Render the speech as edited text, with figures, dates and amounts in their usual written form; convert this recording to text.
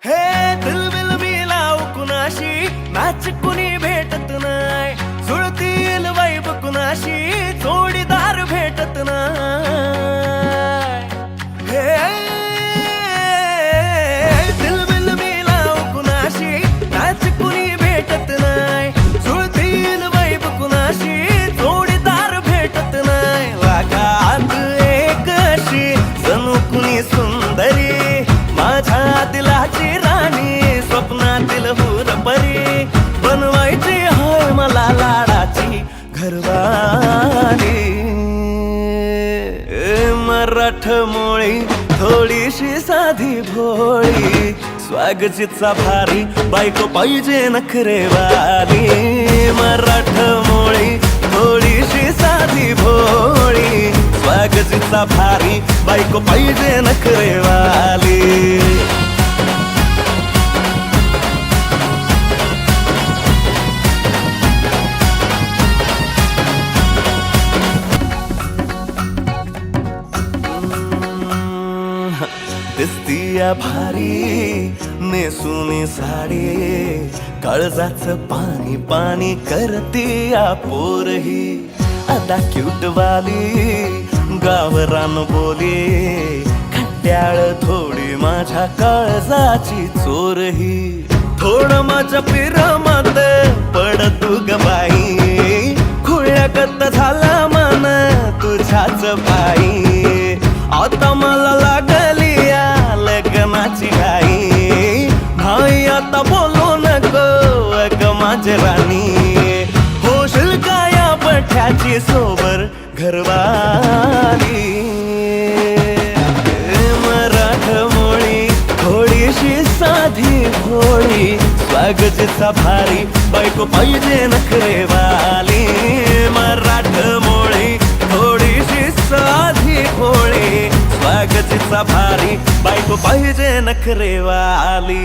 हे दिलबिल मी लाव कुणाशी, मॅच कुणी भेटत नाय, जुळतील वाईब कुणाशी, जोडीदार भेटत नाय. हे दिलबिल मी लाव कुणाशी, मॅच कुणी भेटत नाय, जुळतील वाईब कुणाशी, जोडीदार भेटत नाय. वागात एक अशी जणू कुणी सुंदरी, माझ्या दिलाची राणी, स्वप्नातील हुरपरी, बनवायची हाय मला लाडाची घरवाली. मराठमोळी थोडीशी साधी भोळी, स्वागतीचा भारी बायको पाहिजे नखरेवाली. मराठमोळी थोडीशी साधी भोळी, स्वागतीचा भारी बायको पाहिजे नखरेवाली. दिसतीया भारी नेसुनी साडी, काळजाचं पाणी पाणी करतीया पोरही, आता क्यूटवाली गावरान बोली, खट्याळ थोडी माझ्या काळजाची चोरही. थोडं माझ्या पिरमत पड तू ग बाई, खुळ्यागत झाला मन तुझ्याच पायी. आता मला लागली या लग्नाची घाई, भाई आता बोलू नको अग माझी राणी, होशील का या पठ्याची सोबर घरवाली. मराठमोळी थोडीशी साधी भोळी, स्वागतीचा भारी बायको पाहिजे नखरेवाली. मराठमोळी थोडीशी साधी भोळी, स्वागतीचा भारी बायको पाहिजे नखरेवाली.